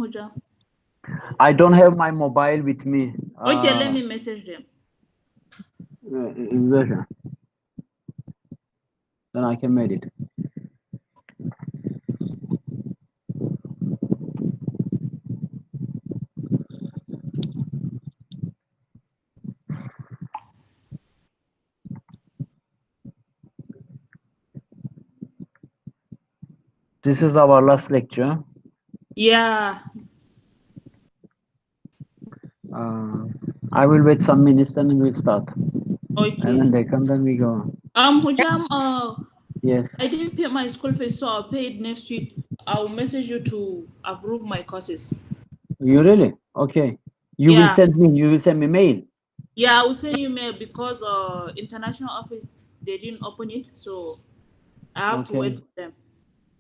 Hoja. I don't have my mobile with me. Okay, let me message them. Version. Then I can make it. This is our last lecture. Yeah. I will wait some minutes, then we'll start. Okay. And when they come, then we go. Hojam, Yes. I didn't pay my school fees, so I'll pay it next week. I'll message you to approve my courses. You really? Okay. You will send me. You will send me mail. Yeah, I will send you mail because international office they didn't open it, so I have to wait for them.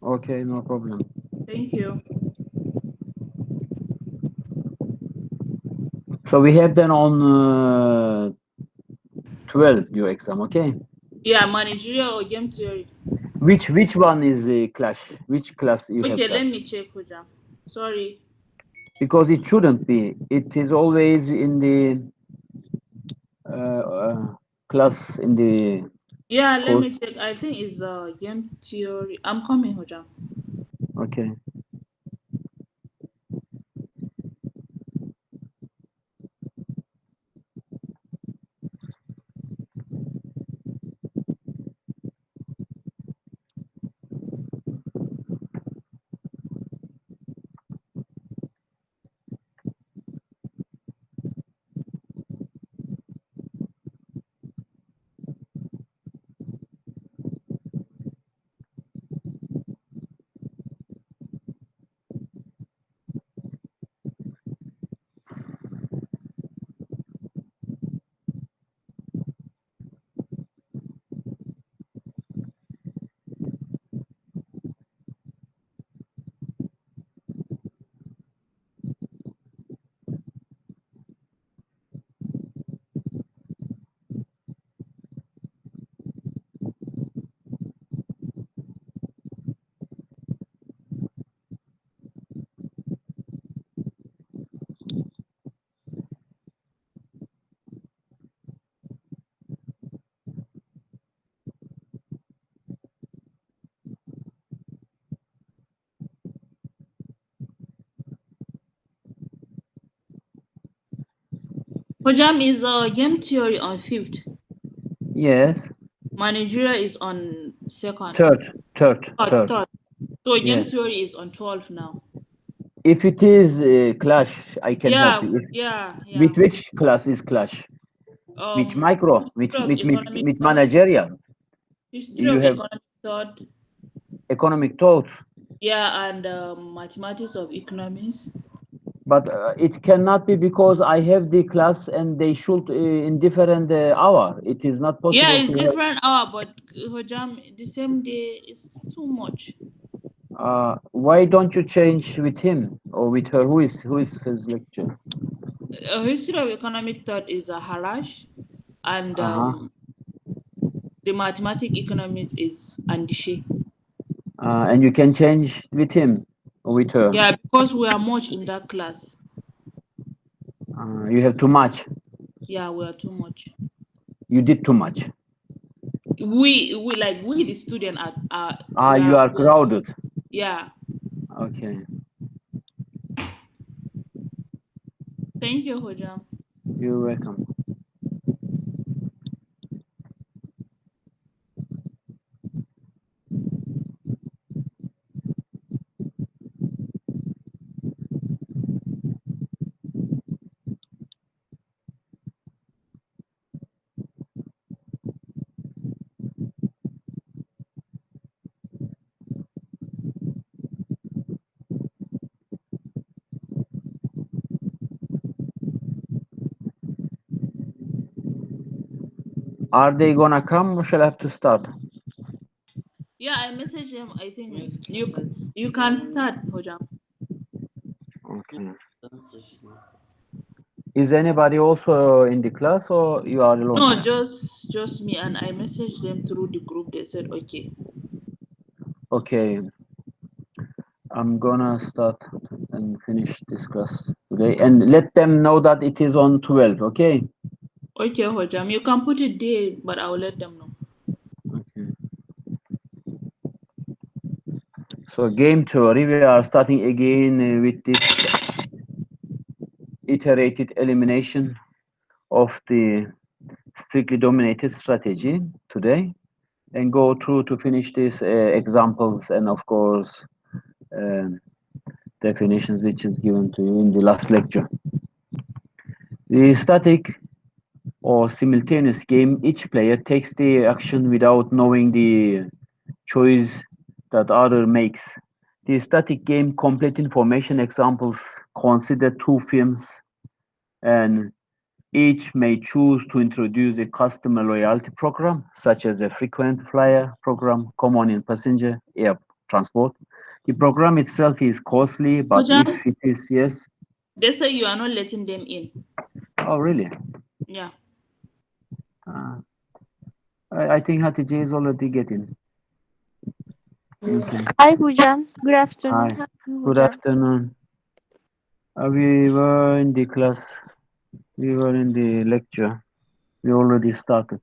Okay, no problem. Thank you. So we have then on 12 your exam, okay? Yeah, managerial or game theory. Which one is the clash? Which class you have? Okay, let me check, Hojam. Sorry. Because it shouldn't be. It is always in the class in the. Yeah, let me check. I think it's game theory. I'm coming, Hojam. Okay. Hojam is game theory on 5th. Yes. Managerial is on 2nd. Third. So game theory is on 12th now. If it is clash, I can help you. Yeah. With which class is clash? Which micro? With managerial? History of economic thought. Economic thought. Yeah, and mathematics of economics. But it cannot be because I have the class and they should in different hour. It is not possible. Yeah, it's different hour, but Hojam, the same day is too much. Why don't you change with him or with her? Who is his lecture? History of economic thought is a Harash, and the mathematic economics is Andishi. And you can change with him or with her. Yeah, because we are much in that class. You have too much. Yeah, we are too much. You did too much. We the student are. You are crowded. Yeah. Okay. Thank you, Hojam. You're welcome. Are they gonna come or shall I have to start? Yeah, I messaged him. I think you can start, Hojam. Okay. Is anybody also in the class or you are alone? No, just me, and I messaged them through the group. They said okay. Okay. I'm gonna start and finish this class today. And let them know that it is on 12, okay? Okay, Hojam, you can put it there, but I will let them know. Okay. So game theory, we are starting again with this iterated elimination of the strictly dominated strategy today, and go through to finish these examples and of course definitions which is given to you in the last lecture. The static or simultaneous game, each player takes the action without knowing the choice that other makes. The static game complete information examples consider two films, and each may choose to introduce a customer loyalty program, such as a frequent flyer program common in passenger air transport. The program itself is costly, but Hojam, if it is, yes. they say you are not letting them in. Oh, really? Yeah. I think Hatice is already getting. Okay. Hi, Hujam. Good afternoon. Hi. Good afternoon. We were in the class. We were in the lecture. We already started.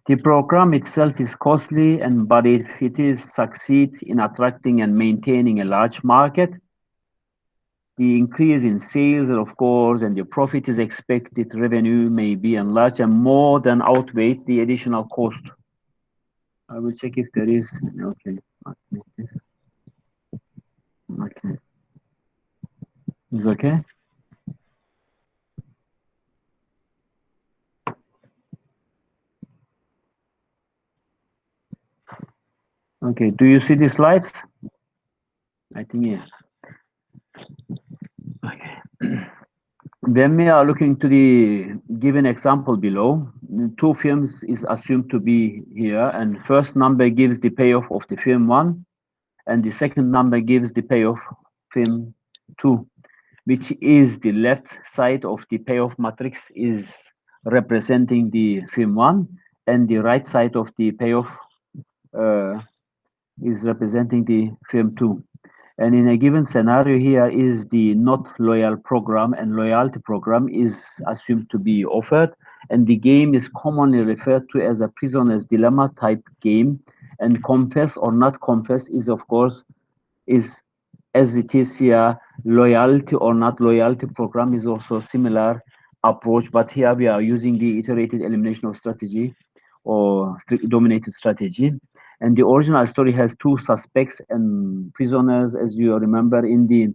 The program itself is costly, but if it is succeed in attracting and maintaining a large market, the increase in sales, of course, and the profit is expected, revenue may be enlarged and more than outweigh the additional cost. I will check if there is. Okay. Okay. Is okay? Okay. Do you see the slides? I think yes. Okay. When we are looking to the given example below, two films is assumed to be here, and first number gives the payoff of the film 1, and the second number gives the payoff film 2, which is the left side of the payoff matrix is representing the film 1, and the right side of the payoff is representing the film 2. And in a given scenario here is the not loyal program, and loyalty program is assumed to be offered, and the game is commonly referred to as a prisoner's dilemma type game, and confess or not confess is of course is as it is here. Loyalty or not loyalty program is also similar approach, but here we are using the iterated elimination of strategy or dominated strategy. And the original story has two suspects and prisoners, as you remember in the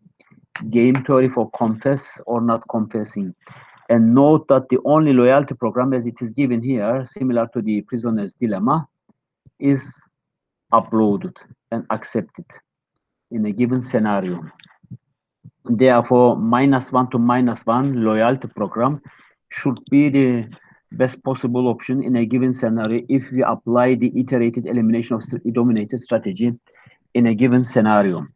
game theory for confess or not confessing. And note that the only loyalty program, as it is given here, similar to the prisoner's dilemma, is uploaded and accepted in a given scenario. Therefore, -1 to -1 loyalty program should be the best possible option in a given scenario if we apply the iterated elimination of dominated strategy in a given scenario.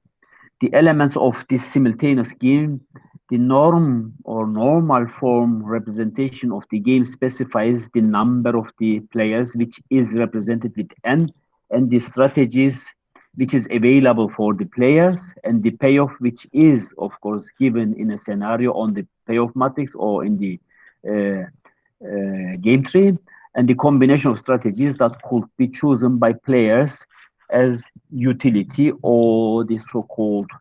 The elements of this simultaneous game, the norm or normal form representation of the game specifies the number of the players, which is represented with n, and the strategies which is available for the players, and the payoff which is of course given in a scenario on the payoff matrix or in the game tree, and the combination of strategies that could be chosen by players as utility or the so-called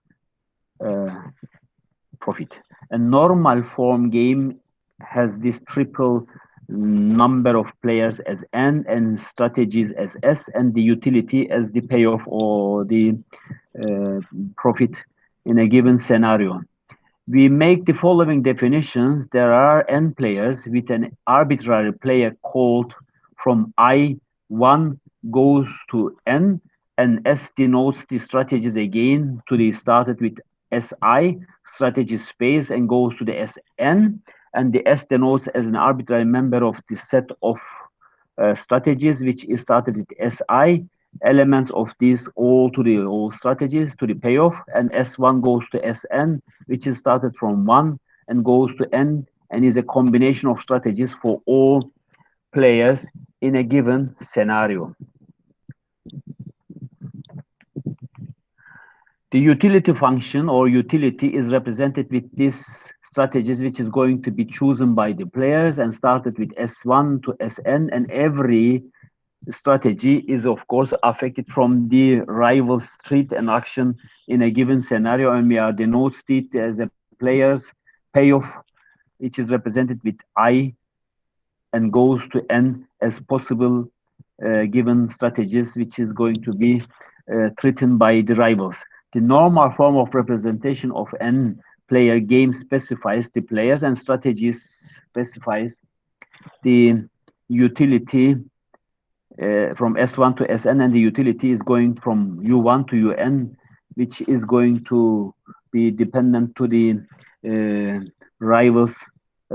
profit. A normal form game has this triple number of players as n and strategies as s, and the utility as the payoff or the profit in a given scenario. We make the following definitions. There are n players with an arbitrary player called from I1 goes to n, and S denotes the strategies again to be started with SI, strategy space, and goes to the SN, and the S denotes as an arbitrary member of the set of strategies which is started with SI, elements of these all strategies to the payoff, and S1 goes to SN, which is started from 1 and goes to N, and is a combination of strategies for all players in a given scenario. The utility function or utility is represented with these strategies, which is going to be chosen by the players and started with S1 to Sn, and every strategy is of course affected from the rival's threat and action in a given scenario, and we are denotes it as a player's payoff, which is represented with I and goes to N as possible given strategies which is going to be threatened by the rivals. The normal form of representation of N player game specifies the players, and strategies specifies the utility from S1 to Sn, and the utility is going from U1 to Un, which is going to be dependent to the rivals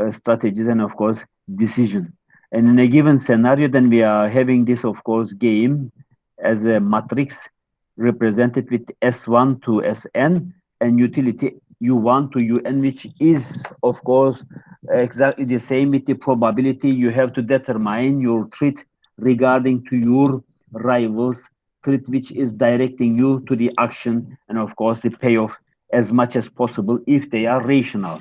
strategies and of course decision. And in a given scenario, then we are having this of course game as a matrix represented with S1 to Sn and utility U1 to Un, which is of course exactly the same with the probability. You have to determine your threat regarding to your rivals threat, which is directing you to the action and of course the payoff as much as possible if they are rational.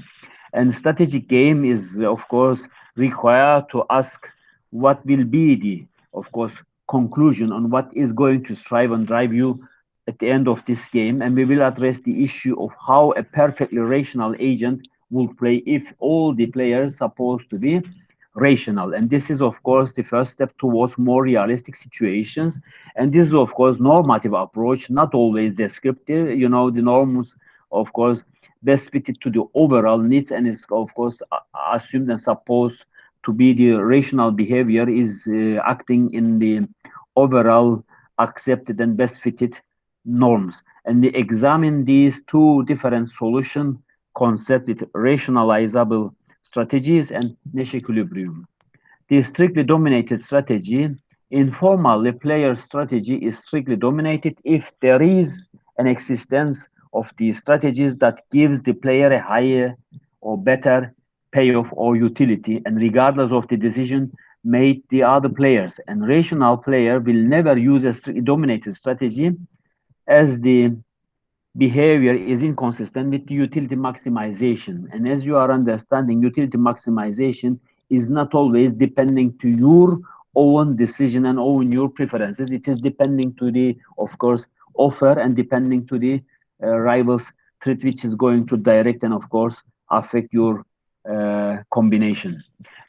And strategic game is of course required to ask what will be the of course conclusion on what is going to strive and drive you at the end of this game, and we will address the issue of how a perfectly rational agent will play if all the players supposed to be rational. And this is of course the first step towards more realistic situations, and this is of course normative approach, not always descriptive. You know, the norms of course best fitted to the overall needs and is of course assumed and supposed to be the rational behavior is acting in the overall accepted and best fitted norms. And we examine these two different solution concept with rationalizable strategies and Nash equilibrium. The strictly dominated strategy, informally player strategy is strictly dominated if there is an existence of the strategies that gives the player a higher or better payoff or utility, and regardless of the decision made the other players. And rational player will never use a strictly dominated strategy as the behavior is inconsistent with utility maximization. And as you are understanding, utility maximization is not always depending to your own decision and own your preferences. It is depending to the, of course, offer and depending to the rivals threat, which is going to direct and, of course, affect your combination.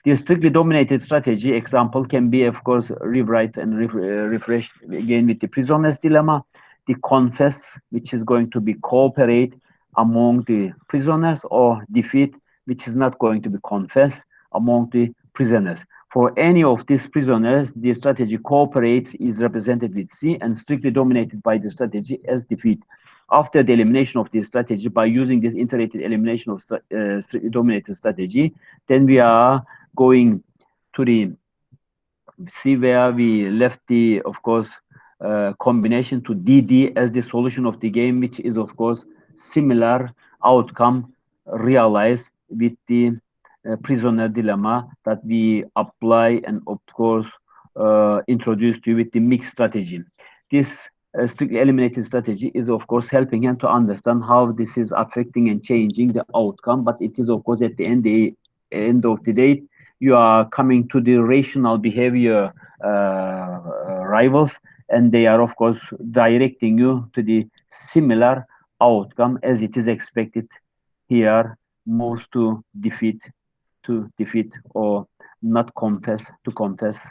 The strictly dominated strategy example can be, of course, rewrite and refresh again with the prisoner's dilemma. The confess, which is going to be cooperate among the prisoners, or defeat, which is not going to be confess among the prisoners. For any of these prisoners, the strategy cooperates is represented with C and strictly dominated by the strategy as defeat. After the elimination of this strategy by using this iterated elimination of strictly dominated strategy, then we are going to the see where we left the, of course, combination to DD as the solution of the game, which is of course similar outcome realized with the prisoner dilemma that we apply and of course introduce to you with the mixed strategy. This strictly eliminated strategy is of course helping him to understand how this is affecting and changing the outcome, but it is of course at the end of the day you are coming to the rational behavior rivals, and they are of course directing you to the similar outcome as it is expected here, moves to defeat or not confess to confess,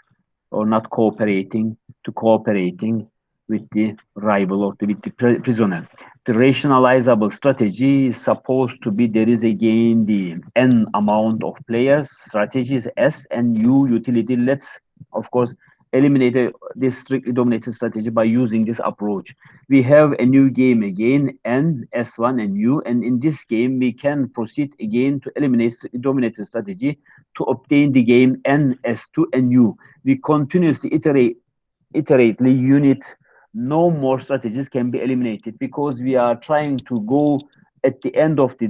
or not cooperating to cooperating with the rival or with the prisoner. The rationalizable strategy is supposed to be there is again the n amount of players, strategies S and U utility. Let's of course eliminate this strictly dominated strategy by using this approach. We have a new game again, N, S1 and U, and in this game we can proceed again to eliminate dominated strategy to obtain the game N, S2 and U. We continuously iterately unit, no more strategies can be eliminated because we are trying to go at the end of the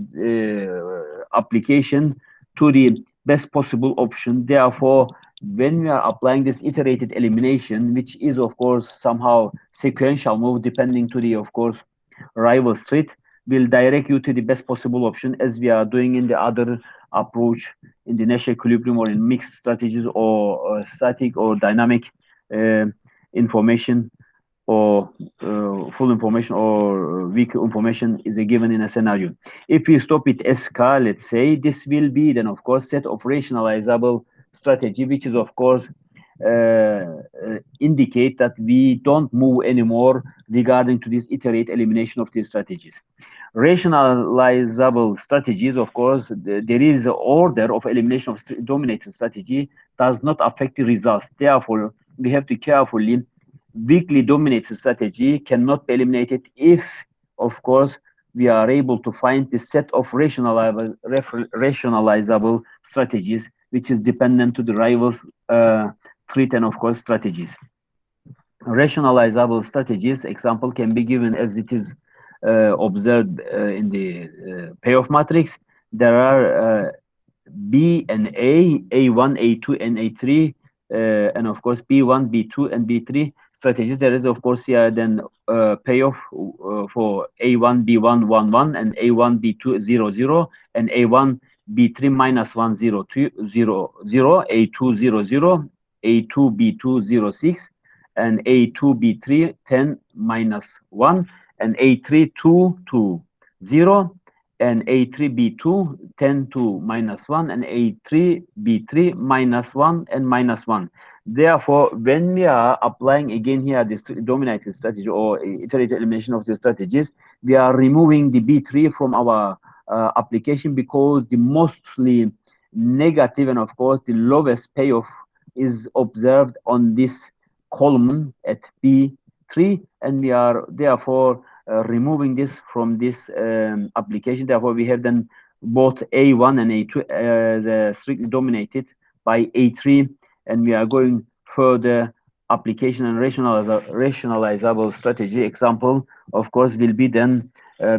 application to the best possible option. Therefore, when we are applying this iterated elimination, which is of course somehow sequential move depending to the of course rival street will direct you to the best possible option, as we are doing in the other approach in the Nash equilibrium or in mixed strategies or static or dynamic information or full information or weak information is a given in a scenario. If we stop it SK, let's say, this will be then of course set of rationalizable strategy, which is of course indicate that we don't move anymore regarding to this iterate elimination of these strategies. Rationalizable strategies, of course, there is an order of elimination of dominated strategy does not affect the results. Therefore, we have to carefully weakly dominated strategy cannot be eliminated if, of course, we are able to find the set of rationalizable strategies, which is dependent to the rivals' threat and, of course, strategies. Rationalizable strategies example can be given as it is observed in the payoff matrix. There are B and A, A1, A2, and A3, and of course B1, B2, and B3 strategies. There is of course here then payoff for A1, B1, 1, 1, and A1, B2, 0, 0, and A1, B3 minus 1, 0, 2, 0, 0, A2, 0, 0, A2, B2, 0, 6, and A2, B3, 10, minus 1, and A3, 2, 2, 0, and A3, B2, 10 to minus 1, and A3, B3, minus 1, and minus 1. Therefore, when we are applying again here this dominated strategy or iterated elimination of the strategies, we are removing the B3 from our application because the mostly negative and of course the lowest payoff is observed on this column at B3, and we are therefore removing this from this application. Therefore, we have then both A1 and A2 as strictly dominated by A3, and we are going further application and rationalizable strategy. Example, of course, will be then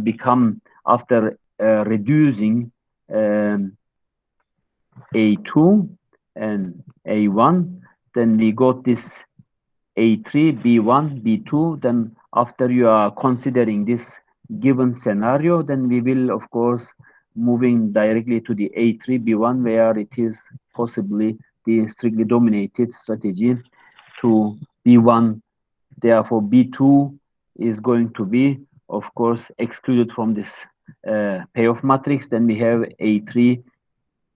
become after reducing A2 and A1, then we got this A3, B1, B2, then after you are considering this given scenario, then we will, of course, moving directly to the A3, B1, where it is possibly the strictly dominated strategy to B1. Therefore, B2 is going to be, of course, excluded from this payoff matrix. Then we have A3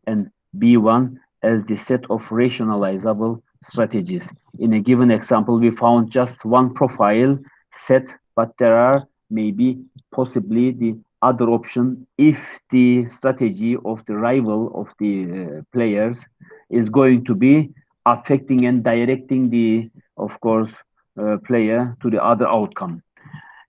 and B1 as the set of rationalizable strategies. In a given example, we found just one profile set, but there are maybe possibly the other option if the strategy of the rival of the players is going to be affecting and directing the, of course, player to the other outcome.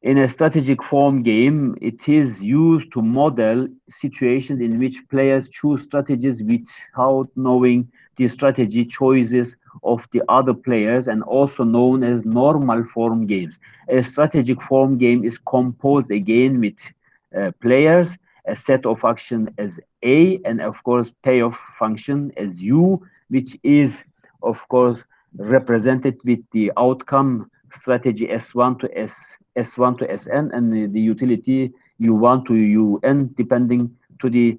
In a strategic form game, it is used to model situations in which players choose strategies without knowing the strategy choices of the other players, and also known as normal form games. A strategic form game is composed again with players, a set of action as A, and of course payoff function as U, which is of course represented with the outcome strategy S1 to S1 to Sn, and the utility U1 to Un, depending to the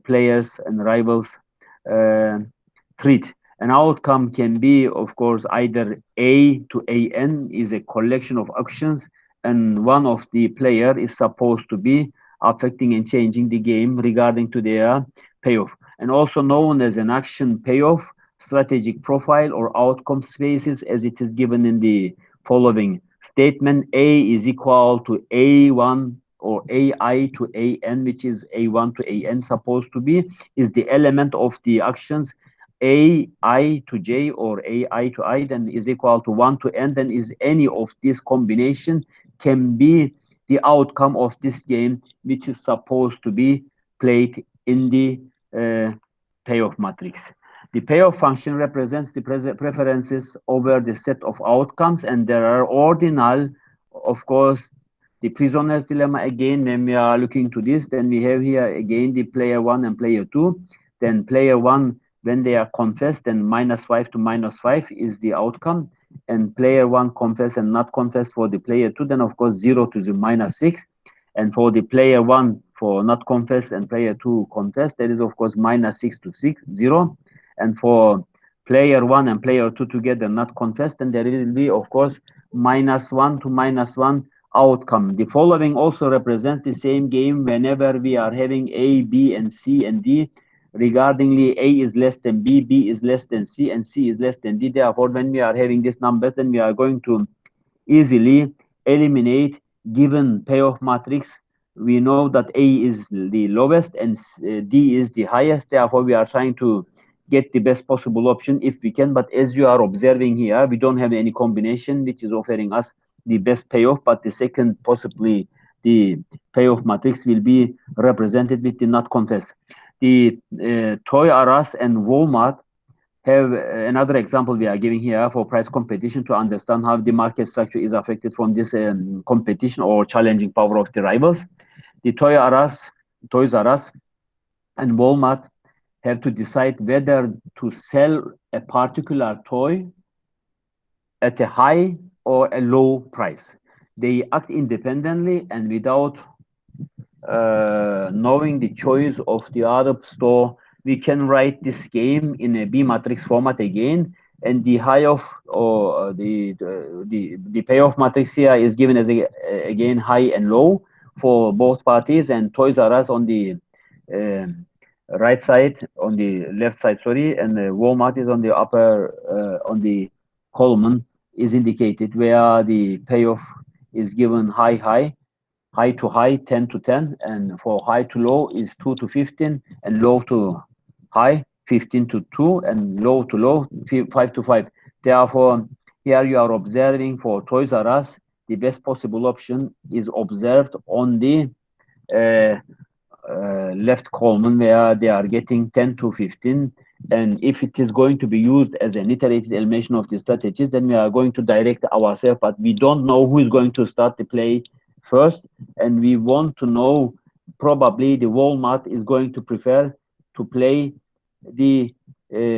players and rivals threat. An outcome can be, of course, either A to An is a collection of actions, and one of the player is supposed to be affecting and changing the game regarding to their payoff, and also known as an action payoff, strategic profile, or outcome spaces, as it is given in the following statement. A is equal to A1 or AI to An, which is A1 to An supposed to be, is the element of the actions AI to J or AI to I, then is equal to 1 to N, then is any of this combination can be the outcome of this game, which is supposed to be played in the payoff matrix. The payoff function represents the preferences over the set of outcomes, and there are ordinal, of course, the prisoner's dilemma. Again, when we are looking to this, then we have here again the player 1 and player 2. Then player 1, when they are confessed, then -5 to -5 is the outcome. and player 1 confessed and not confessed for the player 2, then of course 0 to the -6. And for the player 1 for not confessed and player 2 confessed, that is of course -6 to 0. And for player 1 and player 2 together not confessed, then there will be of course -1 to -1 outcome. The following also represents the same game whenever we are having A, B, and C and D. Regardingly, A is less than B, B is less than C, and C is less than D. Therefore, when we are having these numbers, then we are going to easily eliminate given payoff matrix. We know that A is the lowest and D is the highest. Therefore, we are trying to get the best possible option if we can. But as you are observing here, we don't have any combination which is offering us the best payoff, but the second possibly the payoff matrix will be represented with the not confess. The Toy R Us and Walmart have another example we are giving here for price competition to understand how the market structure is affected from this competition or challenging power of the rivals. The Toys R Us and Walmart have to decide whether to sell a particular toy at a high or a low price. They act independently and without knowing the choice of the other store, we can write this game in a B matrix format again, and the high of or the payoff matrix here is given as again high and low for both parties, and Toys R Us on the right side, on the left side, sorry, and the Walmart is on the upper on the column is indicated where the payoff is given high to high 10 to 10, and for high to low is 2 to 15, and low to high 15 to 2, and low to low 5 to 5. Therefore, here you are observing for Toys R Us, the best possible option is observed on the left column where they are getting 10 to 15. And if it is going to be used as an iterated elimination of the strategies, then we are going to direct ourselves, but we don't know who is going to start the play first, and we want to know probably the Walmart is going to prefer to play the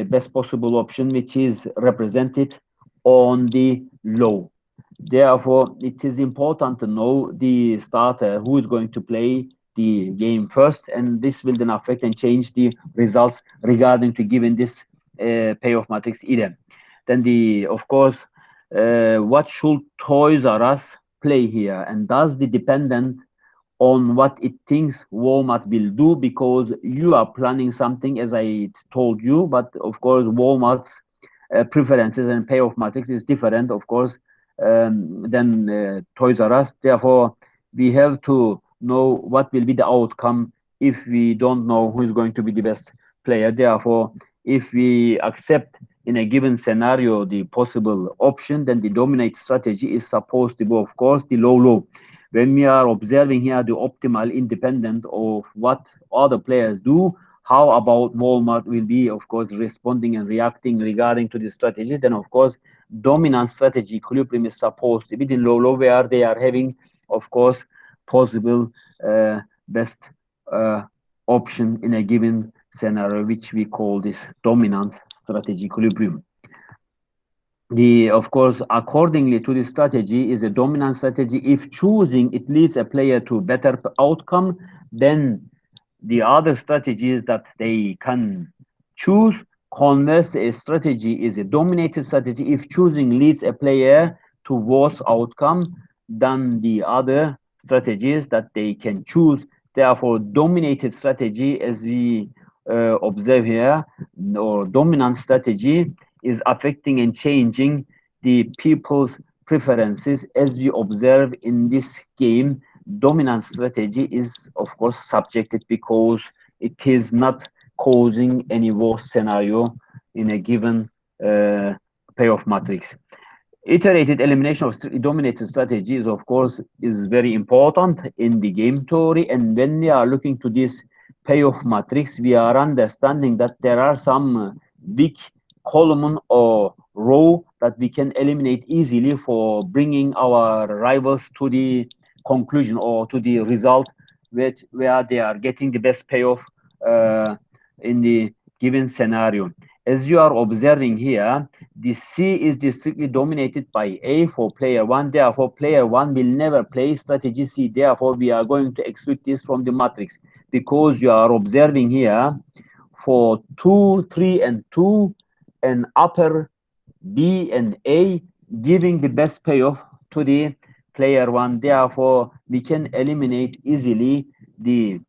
best possible option, which is represented on the low. Therefore, it is important to know the starter who is going to play the game first, and this will then affect and change the results regarding to given this payoff matrix either. Then of course, what should Toys R Us play here, and does the dependent on what it thinks Walmart will do, because you are planning something as I told you, but of course Walmart's preferences and payoff matrix is different, of course, than Toys R Us. Therefore, we have to know what will be the outcome if we don't know who is going to be the best player. Therefore, if we accept in a given scenario the possible option, then the dominate strategy is supposed to be, of course, the low. When we are observing here the optimal independent of what other players do, how about Walmart will be, of course, responding and reacting regarding to the strategies, then of course dominant strategy equilibrium is supposed to be the low where they are having, of course, possible best option in a given scenario, which we call this dominant strategy equilibrium. Of course, accordingly to the strategy is a dominant strategy. If choosing it leads a player to better outcome, then the other strategies that they can choose. Conversely, a strategy is a dominated strategy if choosing leads a player to worse outcome than the other strategies that they can choose. Therefore, dominated strategy, as we observe here, or dominant strategy, is affecting and changing the people's preferences. As we observe in this game, dominant strategy is, of course, subjected because it is not causing any worse scenario in a given payoff matrix. Iterated elimination of dominated strategies, of course, is very important in the game theory. And when we are looking to this payoff matrix, we are understanding that there are some big column or row that we can eliminate easily for bringing our rivals to the conclusion or to the result where they are getting the best payoff in the given scenario. As you are observing here, the C is strictly dominated by A for player 1. Therefore, player 1 will never play strategy C. Therefore, we are going to exclude this from the matrix, because you are observing here for 2, 3, and 2, and upper B and A giving the best payoff to the player 1. Therefore, we can eliminate easily the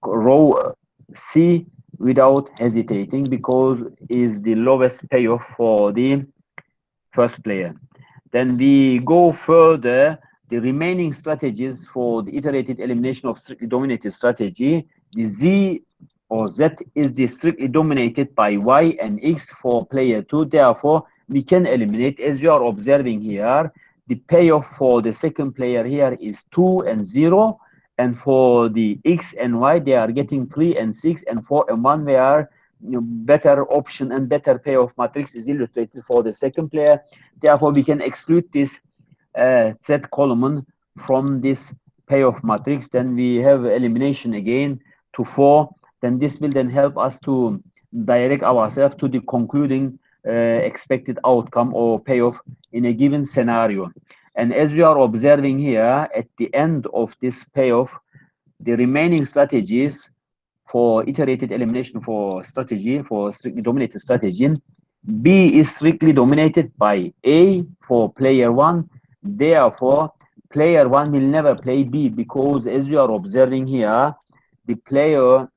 row C without hesitating, because is the lowest payoff for the first player. Then we go further. The remaining strategies for the iterated elimination of strictly dominated strategy, the Z or Z is the strictly dominated by Y and X for player 2. Therefore, we can eliminate, as you are observing here, the payoff for the second player here is 2 and 0. And for the X and Y, they are getting 3 and 6, and 4 and 1, where better option and better payoff matrix is illustrated for the second player. Therefore, we can exclude this Z column from this payoff matrix. Then we have elimination again to 4. Then this will then help us to direct ourselves to the concluding expected outcome or payoff in a given scenario. And as you are observing here, at the end of this payoff, the remaining strategies for iterated elimination for strategy, for strictly dominated strategy, B is strictly dominated by A for player 1. Therefore, player 1 will never play B, because as you are observing here, the player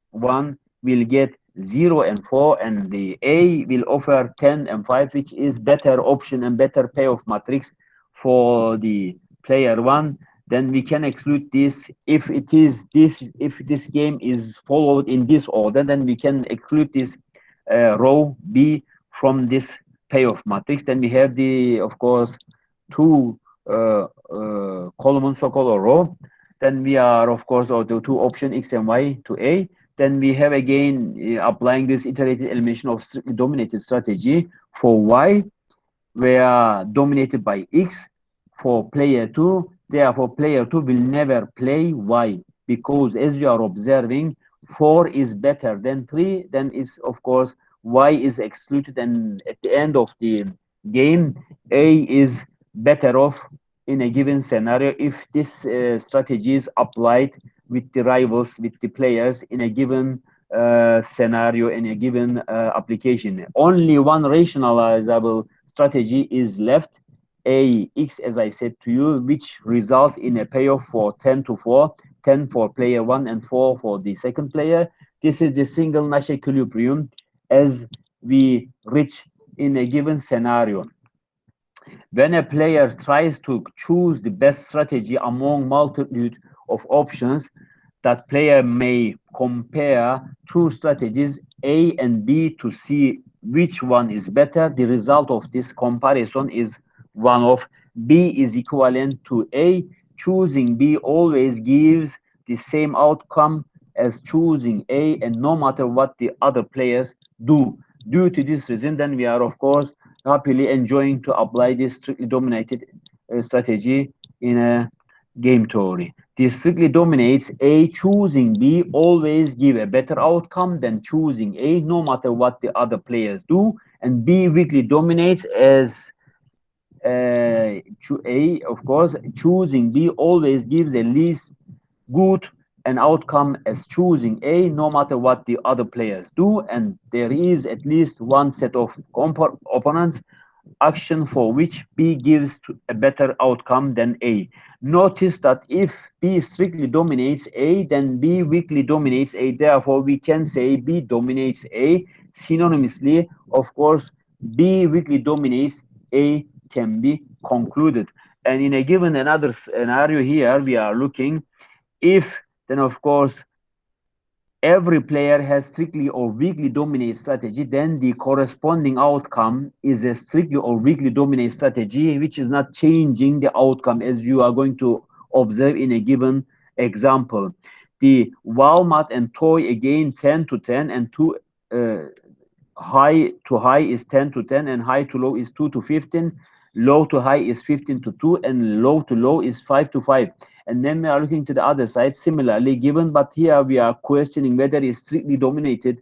1 will get 0 and 4, and the A will offer 10 and 5, which is better option and better payoff matrix for the player 1. Then we can exclude this. If it is this, if this game is followed in this order, then we can exclude this row B from this payoff matrix. Then we have the, of course, two columns, so-called, or row. Then we are, of course, or the two option X and Y to A. Then we have again applying this iterated elimination of strictly dominated strategy for Y, were dominated by X for player 2. Therefore, player 2 will never play Y, because as you are observing, 4 is better than 3. Then is, of course, Y is excluded, and at the end of the game, A is better off in a given scenario if this strategy is applied with the rivals, with the players in a given scenario, in a given application. Only one rationalizable strategy is left, AX, as I said to you, which results in a payoff for 10 to 4, 10 for player 1 and 4 for the second player. This is the single Nash equilibrium as we reach in a given scenario. When a player tries to choose the best strategy among multitude of options, that player may compare two strategies, A and B, to see which one is better. The result of this comparison is one of B is equivalent to A. Choosing B always gives the same outcome as choosing A, and no matter what the other players do. Due to this reason, then we are, of course, happily enjoying to apply this strictly dominated strategy in a game theory. This strictly dominates A. Choosing B always give a better outcome than choosing A, no matter what the other players do. And B weakly dominates as A, of course, choosing B always gives a least good an outcome as choosing A, no matter what the other players do. And there is at least one set of opponents action for which B gives a better outcome than A. Notice that if B strictly dominates A, then B weakly dominates A. Therefore, we can say B dominates A. Synonymously, of course, B weakly dominates A can be concluded. And in a given another scenario here, we are looking if, then of course, every player has strictly or weakly dominate strategy, then the corresponding outcome is a strictly or weakly dominate strategy, which is not changing the outcome, as you are going to observe in a given example. The Walmart and toy again 10 to 10, and high to high is 10 to 10, and high to low is 2 to 15. Low to high is 15 to 2, and low to low is 5 to 5. And then we are looking to the other side, similarly given, but here we are questioning whether it's strictly dominated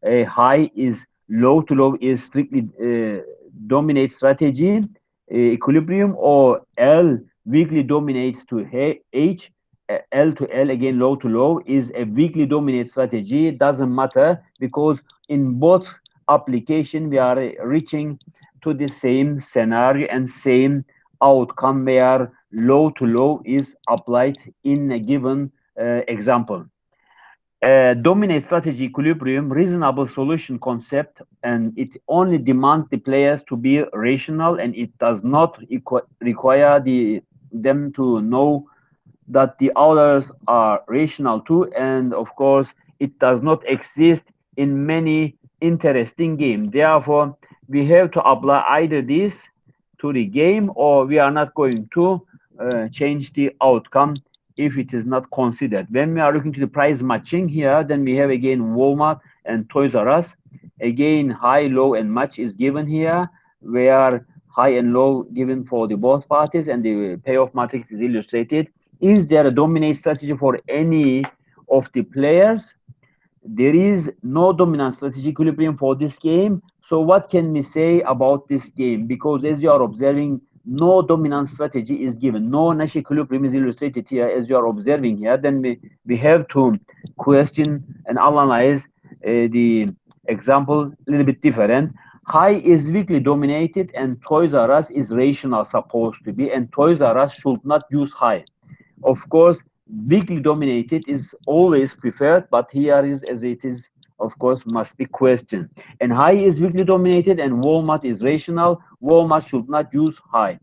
high is low to low is strictly dominate strategy, equilibrium, or L weakly dominates to H, L to L again low to low is a weakly dominate strategy. It doesn't matter because in both application we are reaching to the same scenario and same outcome where low to low is applied in a given example. Dominate strategy equilibrium reasonable solution concept, and it only demands the players to be rational, and it does not require them to know that the others are rational too, and of course it does not exist in many interesting games. Therefore we have to apply either this to the game or we are not going to change the outcome if it is not considered. When we are looking to the price matching here, then we have again Walmart and Toys R Us. Again, high, low, and match is given here, where high and low given for the both parties, and the payoff matrix is illustrated. Is there a dominant strategy for any of the players? There is no dominant strategy equilibrium for this game. So what can we say about this game? Because as you are observing, no dominant strategy is given. No Nash equilibrium is illustrated here as you are observing here. Then we have to question and analyze the example a little bit different. High is weakly dominated and Toys R Us is rational supposed to be, and Toys R Us should not use high. Of course, weakly dominated is always preferred, but here is as it is, of course, must be questioned. And high is weakly dominated and Walmart is rational. Walmart should not use high.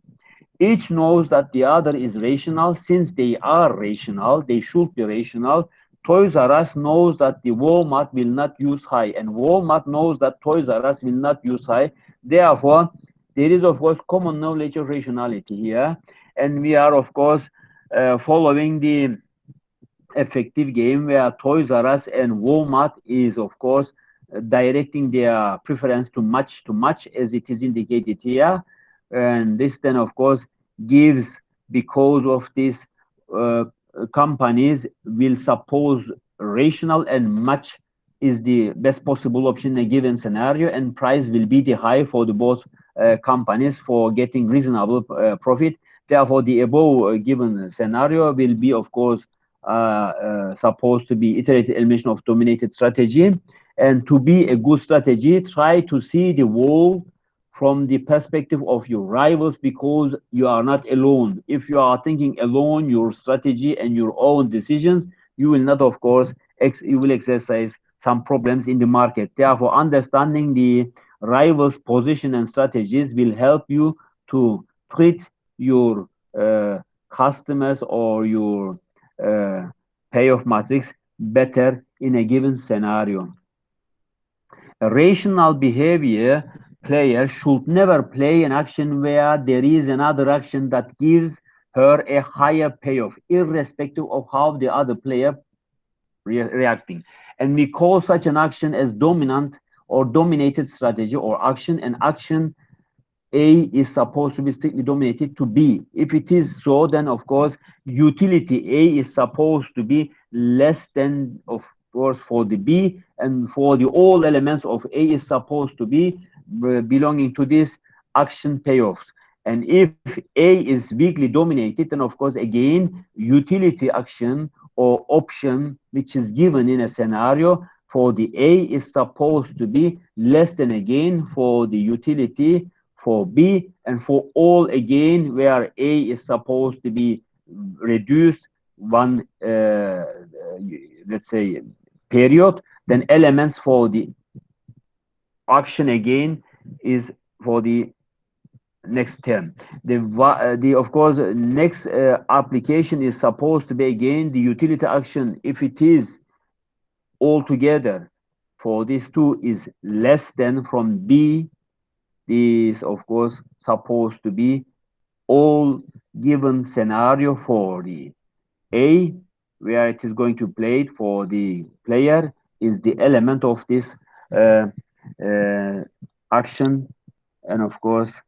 Each knows that the other is rational. Since they are rational, they should be rational. Toys R Us knows that the Walmart will not use high, and Walmart knows that Toys R Us will not use high. Therefore, there is, of course, common knowledge of rationality here, and we are, of course, following the effective game where Toys R Us and Walmart is, of course, directing their preference to match as it is indicated here. And this then, of course, gives, because of this, companies will suppose rational and match is the best possible option in a given scenario, and price will be the high for the both companies for getting reasonable profit. Therefore, the above given scenario will be, of course, supposed to be iterative elimination of dominated strategy. And to be a good strategy, try to see the world from the perspective of your rivals, because you are not alone. If you are thinking alone, your strategy and your own decisions, you will not, of course, you will exercise some problems in the market. Therefore, understanding the rivals' position and strategies will help you to treat your customers or your payoff matrix better in a given scenario. A rational behavior player should never play an action where there is another action that gives her a higher payoff, irrespective of how the other player reacting. And we call such an action as dominant or dominated strategy or action, and action A is supposed to be strictly dominated to B. If it is so, then of course utility A is supposed to be less than, of course, for the B, and for the all elements of A is supposed to be belonging to this action payoffs. And if A is weakly dominated, then of course again utility action or option which is given in a scenario for the A is supposed to be less than again for the utility for B, and for all again where A is supposed to be reduced one let's say period, then elements for the action again is for the next term. The of course next application is supposed to be again the utility action. If it is altogether for these two is less than from B, is of course supposed to be all given scenario for the A, where it is going to play it for the player is the element of this action, and of course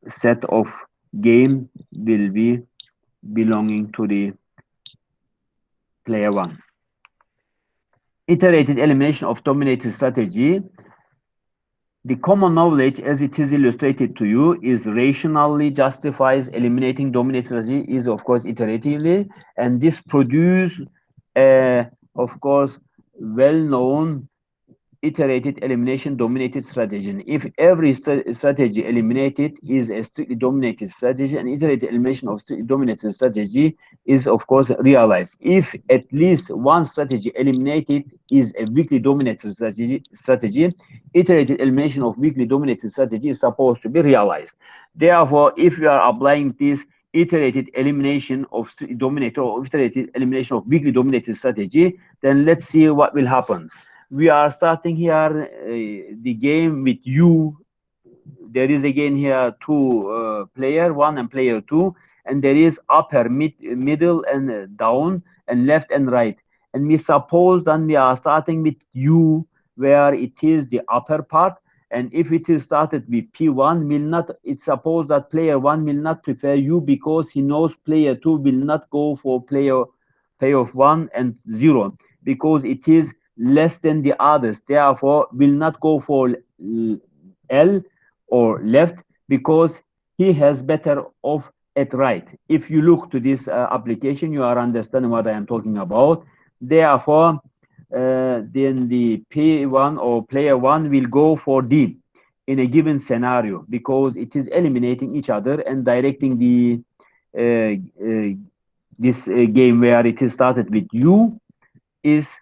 set of game will be belonging to the player one. iterated elimination of dominated strategy. The common knowledge as it is illustrated to you is rationally justifies eliminating dominant strategy is of course iteratively, and this produce of course well-known iterated elimination dominated strategy. And if every strategy eliminated is a strictly dominated strategy, and iterated elimination of strictly dominated strategy is of course realized. If at least one strategy eliminated is a weakly dominated strategy, iterated elimination of weakly dominated strategy is supposed to be realized. Therefore, if you are applying this iterated elimination of dominator or iterated elimination of weakly dominated strategy, then let's see what will happen. We are starting here the game with U. There is again here two player one and player two, and there is upper, middle, and down, and left and right. And we suppose that we are starting with U, where it is the upper part. And if it is started with P1, will not. It's supposed that player one will not prefer U because he knows player two will not go for payoff 1 and 0 because it is less than the others. Therefore, will not go for L or left because he has better off at right. If you look to this application, you are understanding what I am talking about. Therefore, then the P1 or player one will go for D in a given scenario because it is eliminating each other and directing the this game where it is started with U is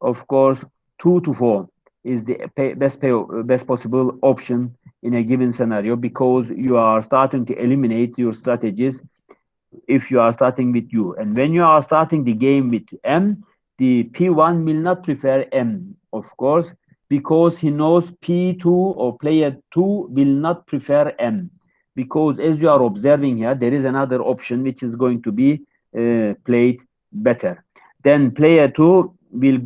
of course 2 to 4 is the best possible option in a given scenario because you are starting to eliminate your strategies if you are starting with U. And when you are starting the game with M, the P1 will not prefer M, of course, because he knows P2 or player 2 will not prefer M. Because as you are observing here, there is another option which is going to be played better. Then player 2 will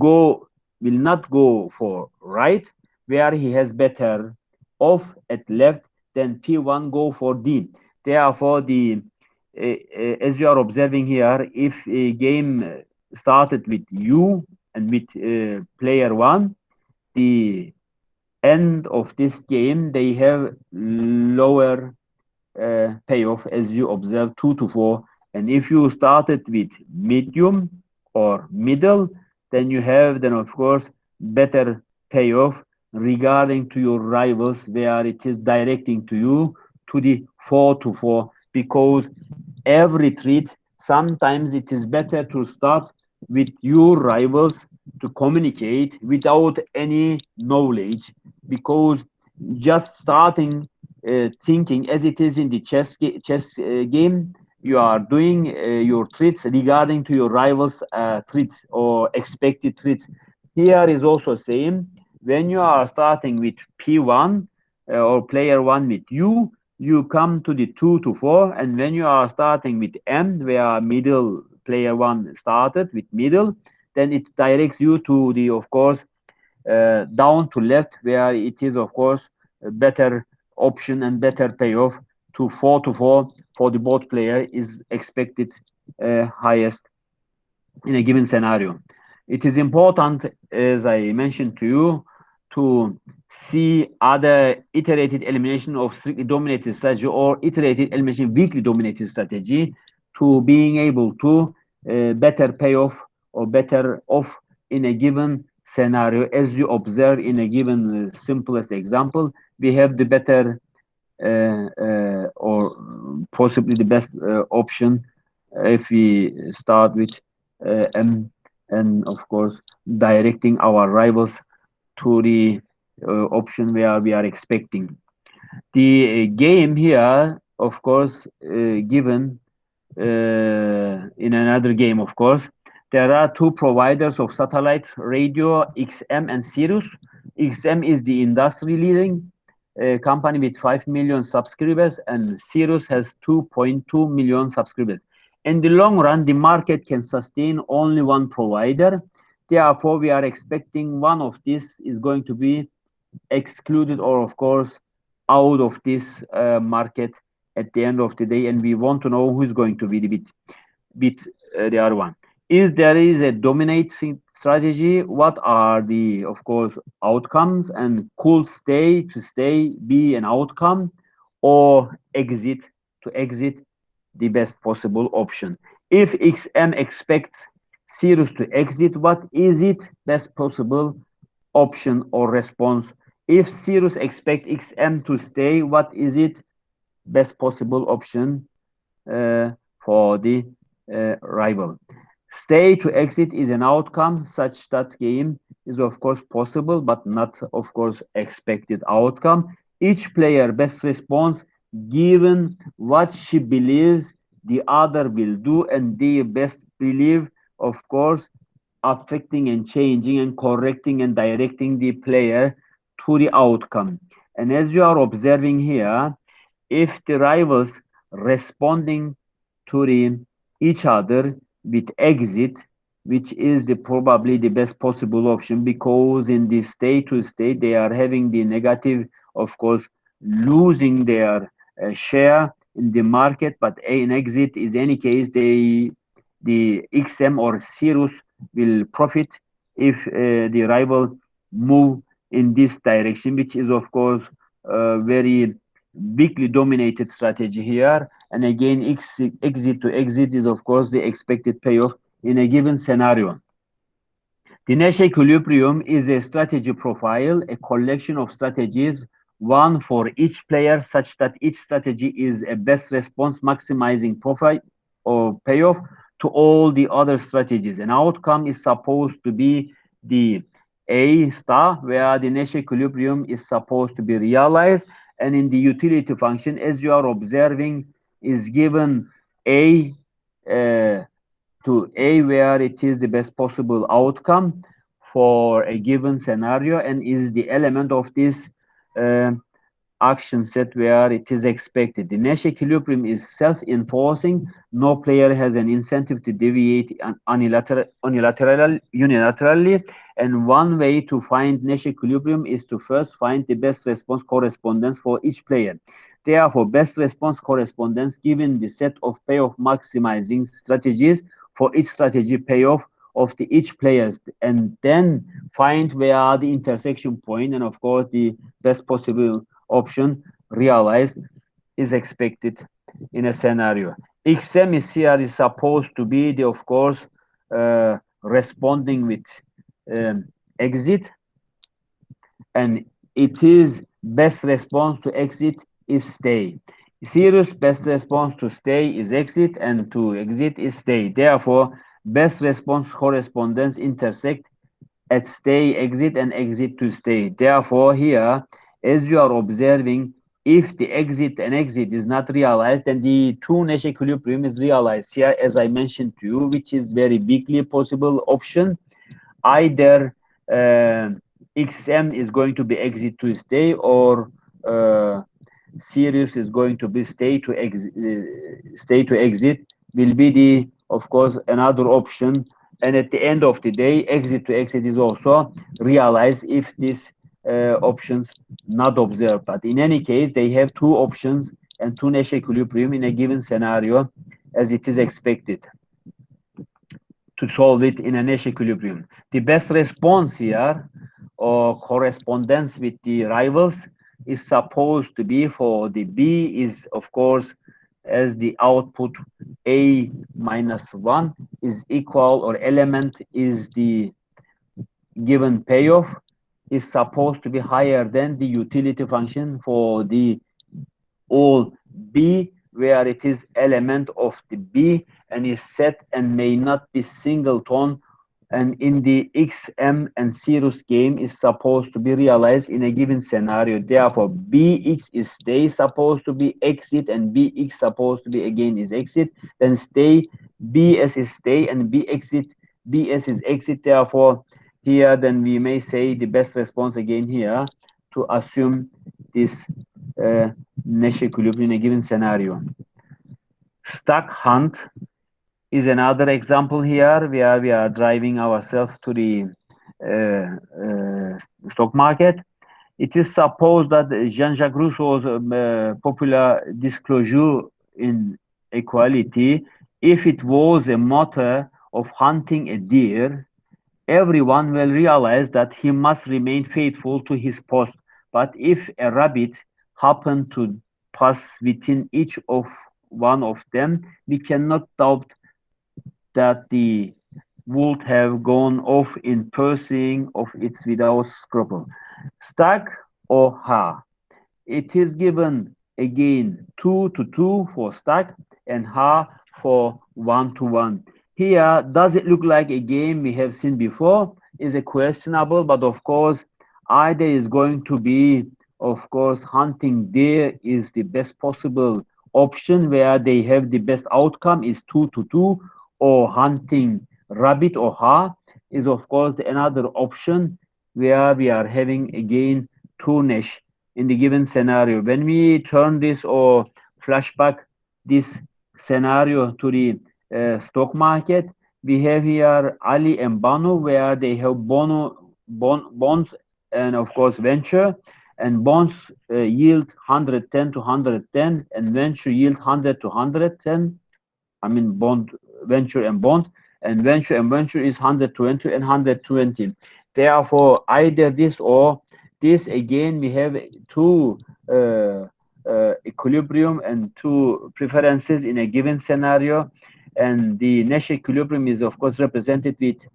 not go for right, where he has better off at left, then P1 go for D. Therefore, the as you are observing here, if a game started with U and with player one, the end of this game they have lower payoff as you observe 2 to 4. And if you started with medium or middle, then you have then of course better payoff regarding to your rivals where it is directing to you to the 4 to 4 because every treat sometimes it is better to start with your rivals to communicate without any knowledge because just starting thinking as it is in the chess game you are doing your treats regarding to your rivals treats or expected treats. Here is also same when you are starting with P1 or player one with you come to the 2 to 4, and when you are starting with M where middle player one started with middle, then it directs you to the of course down to left where it is of course a better option and better payoff to 4 to 4 for the both player is expected highest in a given scenario. It is important, as I mentioned to you, to see other iterated elimination of strictly dominated strategy or iterated elimination weakly dominated strategy to being able to better payoff or better off in a given scenario. As you observe in a given simplest example, we have the better or possibly the best option if we start with M and of course directing our rivals to the option where we are expecting. The game here, of course, given in another game, of course, there are two providers of satellite radio, XM and Sirius. XM is the industry leading company with 5 million subscribers, and Sirius has 2.2 million subscribers. In the long run, the market can sustain only one provider. Therefore, we are expecting one of these is going to be excluded or, of course, out of this market at the end of the day. And we want to know who's going to be the bit the other one. If there is a dominating strategy, what are the, of course, outcomes? And could stay to stay be an outcome, or exit to exit the best possible option? If XM expects Cirrus to exit, what is it best possible option or response? If Cirrus expect XM to stay, what is it best possible option for the rival? Stay to exit is an outcome such that game is of course possible, but not of course expected outcome. Each player best response given what she believes the other will do, and the best belief, of course, affecting and changing and correcting and directing the player to the outcome. And as you are observing here, if the rivals responding to each other with exit, which is probably the best possible option, because in the state to state they are having the negative, of course, losing their share in the market, but in exit is any case the XM or Cirrus will profit if the rival move in this direction, which is of course very weakly dominated strategy here. And again, exit to exit is of course the expected payoff in a given scenario. The Nash equilibrium is a strategy profile, a collection of strategies, one for each player, such that each strategy is a best response maximizing profit or payoff to all the other strategies. An outcome is supposed to be the A star, where the Nash equilibrium is supposed to be realized, and in the utility function, as you are observing, is given A to A, where it is the best possible outcome for a given scenario, and is the element of this action set where it is expected. The Nash equilibrium is self-enforcing. No player has an incentive to deviate unilaterally. And one way to find Nash equilibrium is to first find the best response correspondence for each player. Therefore, best response correspondence given the set of payoff maximizing strategies for each strategy payoff of each players, and then find where the intersection point and of course the best possible option realized is expected in a scenario. XM is here is supposed to be the, of course, responding with exit, and it is best response to exit is stay. Cirrus best response to stay is exit, and to exit is stay. Therefore, best response correspondence intersect at stay exit and exit to stay. Therefore, here, as you are observing, if the exit and exit is not realized, then the two Nash equilibrium is realized here, as I mentioned to you, which is very weakly possible option. Either XM is going to be exit to stay, or Cirrus is going to be stay to exit will be the, of course, another option. And at the end of the day, exit to exit is also realized if these options not observed. But in any case, they have two options and two Nash equilibrium in a given scenario, as it is expected to solve it in a Nash equilibrium. The best response here, or correspondence with the rivals, is supposed to be for the B is, of course, as the output A minus 1 is equal, or element is the given payoff, is supposed to be higher than the utility function for the all B, where it is element of the B and is set and may not be singleton, and in the XM and Cirrus game is supposed to be realized in a given scenario. Therefore, BX is stay supposed to be exit, and BX supposed to be again is exit. Then stay, BS is stay, and BS is exit. Therefore, here then we may say the best response again here to assume this Nash equilibrium in a given scenario. Stock hunt is another example here where we are driving ourselves to the stock market. It is supposed that Jean-Jacques Rousseau's popular disclosure in equality, if it was a matter of hunting a deer, everyone will realize that he must remain faithful to his post. But if a rabbit happened to pass within each of one of them, we cannot doubt that the would have gone off in pursuing of it without scruple. Stag or ha? It is given again 2 to 2 for stag and ha for 1 to 1. Here, does it look like a game we have seen before? Is a questionable, but of course, either is going to be, of course, hunting deer is the best possible option where they have the best outcome is 2 to 2, or hunting rabbit or hare is, of course, another option where we are having again 2 nesh in the given scenario. When we turn this or flashback this scenario to the stock market, we have here Ali and Banu where they have bonds and of course venture, and bonds yield 110 to 110 and venture yield 100 to 110. I mean bond, venture and bond, and venture is 120 and 120. Therefore, either this or this, again we have two equilibrium and two preferences in a given scenario, and the Nash equilibrium is of course represented with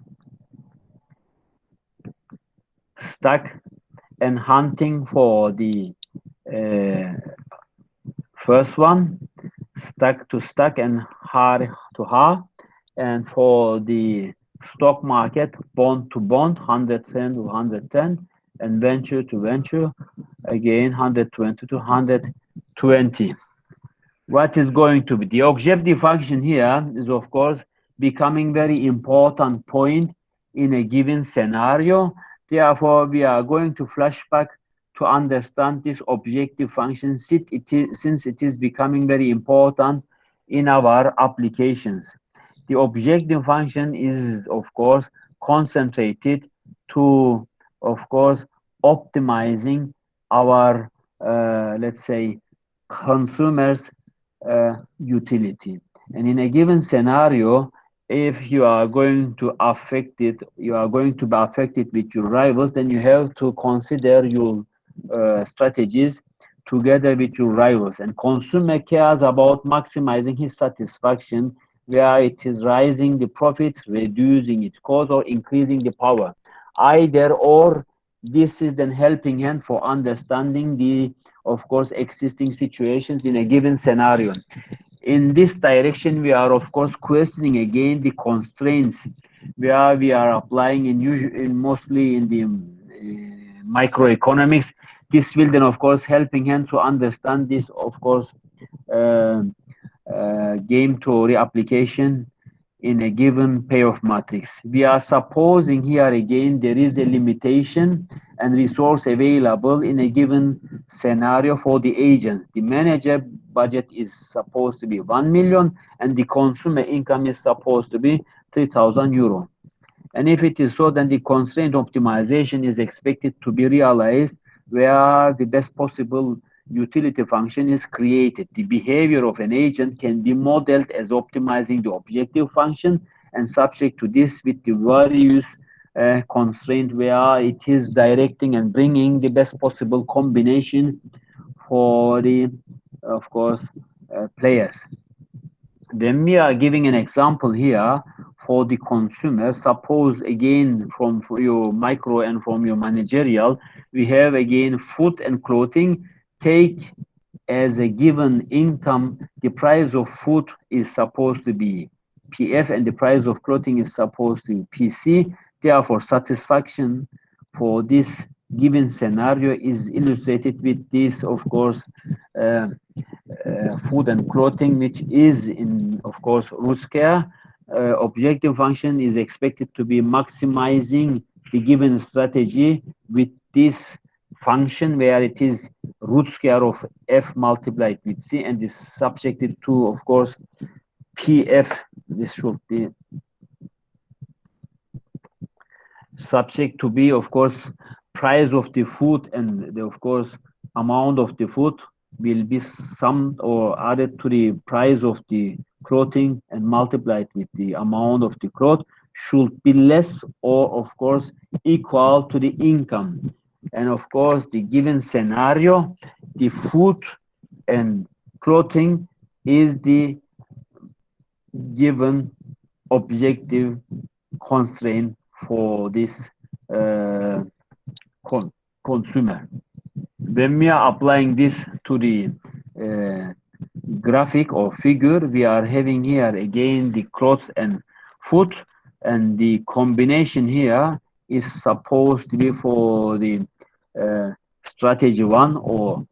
stack and hunting for the uh, first one, stack to stack and har to har, and for the stock market, bond to bond, 110 to 110, and venture to venture, again 120 to 120. What is going to be the objective function here is of course becoming very important point in a given scenario. Therefore, we are going to flashback to understand this objective function since it is becoming very important in our applications. The objective function is of course concentrated to of course optimizing our let's say consumers utility. And in a given scenario, if you are going to affect it, you are going to be affected with your rivals, then you have to consider your strategies together with your rivals. And consumer cares about maximizing his satisfaction, where it is rising the profits, reducing its cost, or increasing the power. Either or, this is then helping him for understanding the of course existing situations in a given scenario. In this direction, we are of course questioning again the constraints where we are applying in mostly in the microeconomics. This will then of course helping him to understand this of course uh, game theory application in a given payoff matrix. We are supposing here again there is a limitation and resource available in a given scenario for the agent. The manager budget is supposed to be 1 million and the consumer income is supposed to be 3,000 euro. And if it is so, then the constraint optimization is expected to be realized where the best possible utility function is created. The behavior of an agent can be modeled as optimizing the objective function and subject to this with the various constraint where it is directing and bringing the best possible combination for the, of course, players. Then we are giving an example here for the consumer. Suppose again from your micro and from your managerial, we have again food and clothing. Take as a given income, the price of food is supposed to be PF and the price of clothing is supposed to be PC. Therefore, satisfaction for this given scenario is illustrated with this, of course, food and clothing, which is in, of course, root scale. Objective function is expected to be maximizing the given strategy with this function where it is root square of f multiplied with c and is subjected to, of course, pf. This should be subject to be, of course, price of the food and the, of course, amount of the food will be summed or added to the price of the clothing and multiply it with the amount of the cloth should be less or of course equal to the income. And of course, the given scenario, the food and clothing is the given objective constraint for this uh, consumer. When we are applying this to the uh, graphic or figure, we are having here again the clothes and food, and the combination here is supposed to be for the strategy one or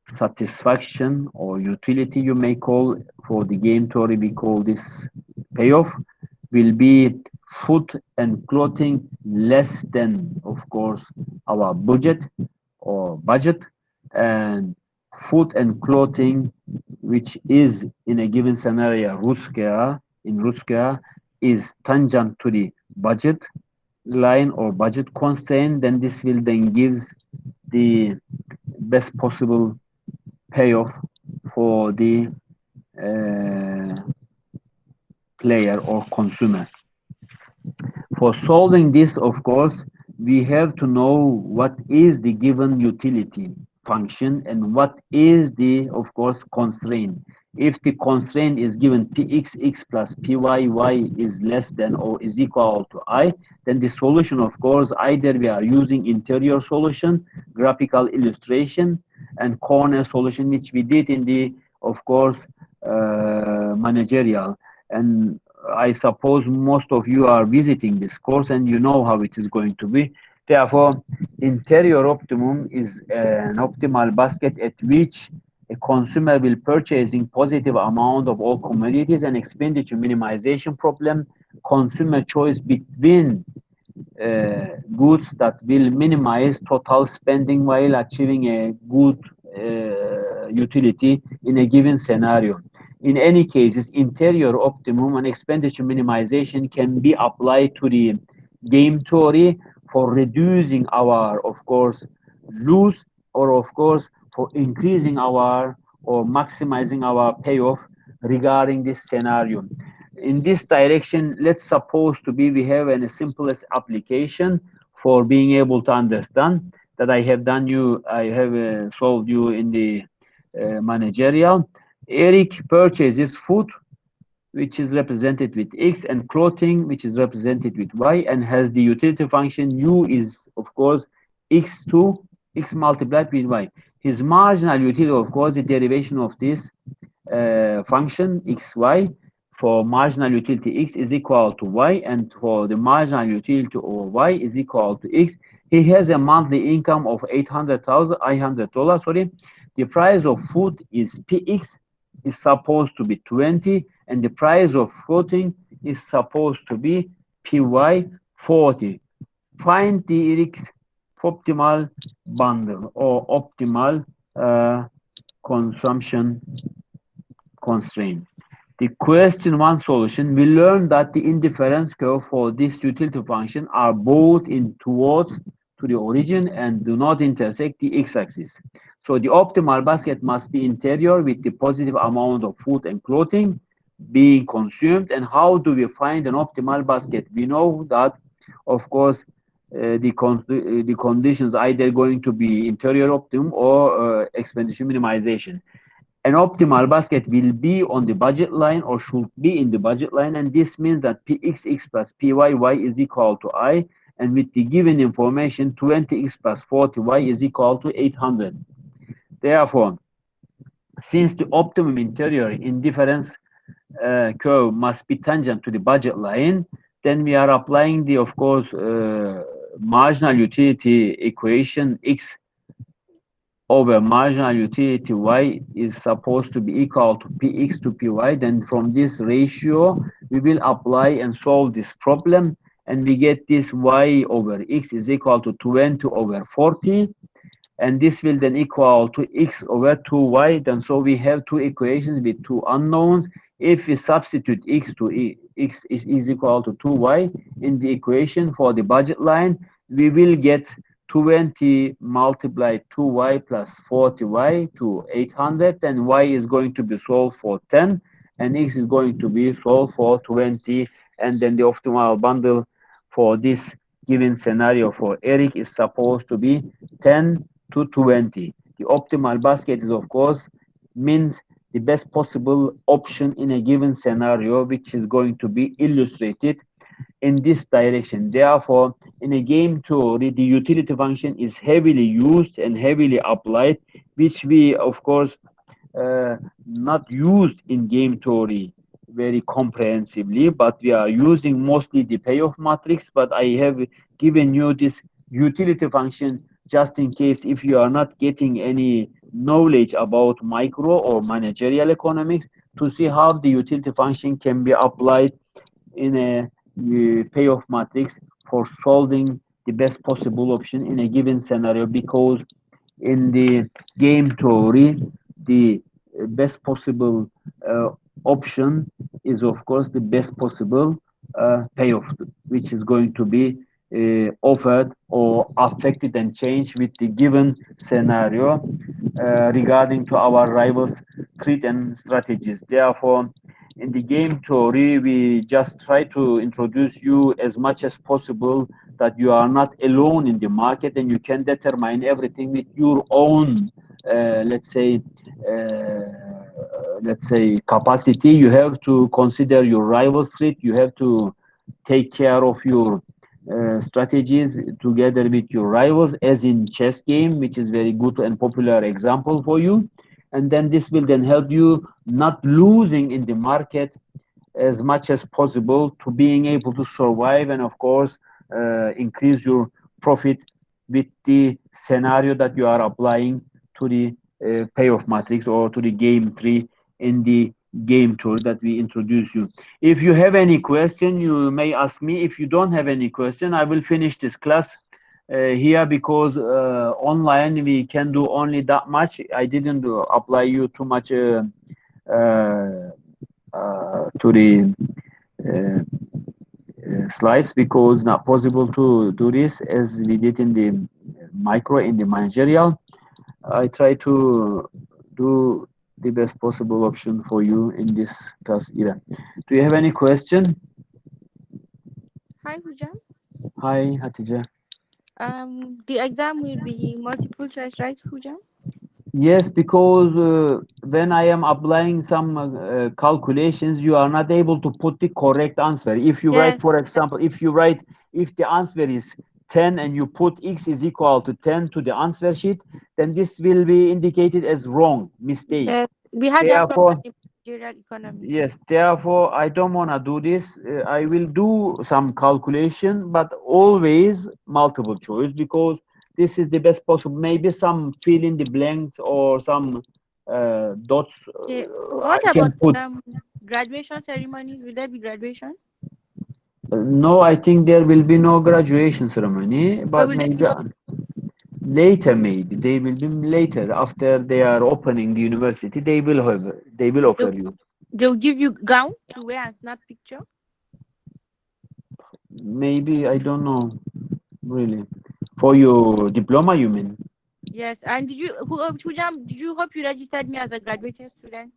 satisfaction or utility, you may call. For the game theory, we call this payoff will be food and clothing less than of course our budget, and food and clothing which is in a given scenario root scale is tangent to the budget line or budget constraint, then this will then gives the best possible payoff for the uh, player or consumer. For solving this, of course, we have to know what is the given utility function and what is the, of course, constraint. If the constraint is given px plus py is less than or is equal to I, then the solution, of course, either we are using interior solution, graphical illustration, and corner solution, which we did in the, of course, managerial. And I suppose most of you are visiting this course and you know how it is going to be. Therefore, interior optimum is an optimal basket at which a consumer will purchasing positive amount of all commodities and expenditure minimization problem, consumer choice between goods that will minimize total spending while achieving a good utility in a given scenario. In any cases, interior optimum and expenditure minimization can be applied to the game theory for reducing our, of course, loss, or of course, for increasing our or maximizing our payoff regarding this scenario. In this direction, let's suppose to be we have a simplest application for being able to understand that I have solved you in the managerial. Eric purchases food, which is represented with X, and clothing, which is represented with Y, and has the utility function U is, of course, X multiplied with Y. His marginal utility, of course, the derivation of this function XY for marginal utility X is equal to Y, and for the marginal utility of Y is equal to X. He has a monthly income of $800, sorry. The price of food is PX is supposed to be 20, and the price of clothing is supposed to be PY 40. Find the X optimal bundle or optimal consumption constraint. The question one solution, we learned that the indifference curve for this utility function are both in towards to the origin and do not intersect the x-axis. So the optimal basket must be interior with the positive amount of food and clothing being consumed. And how do we find an optimal basket? We know that, of course, the conditions either going to be interior optimum or expenditure minimization. An optimal basket will be on the budget line or should be in the budget line, and this means that pxx plus pyy is equal to I, and with the given information 20x plus 40y is equal to 800. Therefore, since the optimum interior indifference curve must be tangent to the budget line, then we are applying the, of course, marginal utility equation x over marginal utility y is supposed to be equal to px to py. Then from this ratio, we will apply and solve this problem, and we get this y over x is equal to 20 over 40, and this will then equal to x over 2y. Then so we have two equations with two unknowns. If we substitute x is equal to 2y in the equation for the budget line, we will get 20 multiplied 2y plus 40y to 800, and y is going to be solved for 10, and x is going to be solved for 20, and then the optimal bundle for this given scenario for Eric is supposed to be 10 to 20. The optimal basket is, of course, means the best possible option in a given scenario, which is going to be illustrated in this direction. Therefore, in a game theory, the utility function is heavily used and heavily applied, which we, of course, not used in game theory very comprehensively, but we are using mostly the payoff matrix. But I have given you this utility function just in case if you are not getting any knowledge about micro or managerial economics, to see how the utility function can be applied in a payoff matrix for solving the best possible option in a given scenario, because in the game theory the best possible option is, of course, the best possible payoff, which is going to be offered or affected and changed with the given scenario regarding to our rivals' threat and strategies. Therefore, in the game theory, we just try to introduce you as much as possible that you are not alone in the market and you can determine everything with your own, let's say capacity. You have to consider your rival threat. You have to take care of your strategies together with your rivals, as in chess game, which is very good and popular example for you. And then this will then help you not losing in the market as much as possible, to being able to survive and, of course, increase your profit with the scenario that you are applying to the payoff matrix or to the game tree in the game tool that we introduce you. If you have any question, you may ask me. If you don't have any question, I will finish this class here, because online we can do only that much. I didn't apply you too much to the slides, because not possible to do this as we did in the micro, in the managerial. I try to do the best possible option for you in this class either. Do you have any question? Hi, Hujam. Hi, Hatija. The exam will be multiple choice, right, Hujam? Yes, because when I am applying some calculations, you are not able to put the correct answer. If you write, Yes. for example, if the answer is 10 and you put x is equal to 10 to the answer sheet, then this will be indicated as wrong, mistake. Yes. We had that Therefore, problem in managerial economics. yes, therefore, I don't want to do this. I will do some calculation, but always multiple choice, because this is the best possible. Maybe some fill in the blanks or some dots Okay. I What can about put. graduation ceremonies? Will there be graduation? No, I think there will be no graduation ceremony, Or but will there maybe be later, maybe they will be later after they are opening the university. They will offer you. they'll give you gown to wear and snap picture? Maybe, I don't know, really. For your diploma, you mean? Yes. And Hujam, did you hope you registered me as a graduating student?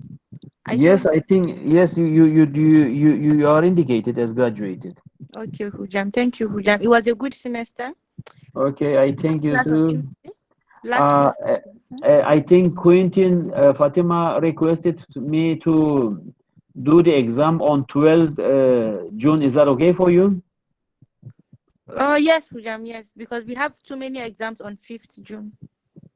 I Yes, told I think yes. You are indicated as graduated. Okay, Hujam. Thank you, Hujam. It was a good semester. Okay, I thank you Class on too. Tuesday. Last week. I think Quentin Fatima requested me to do the exam on 12th June. Is that okay for you? Oh yes, Hujam, yes, because we have too many exams on 5th June.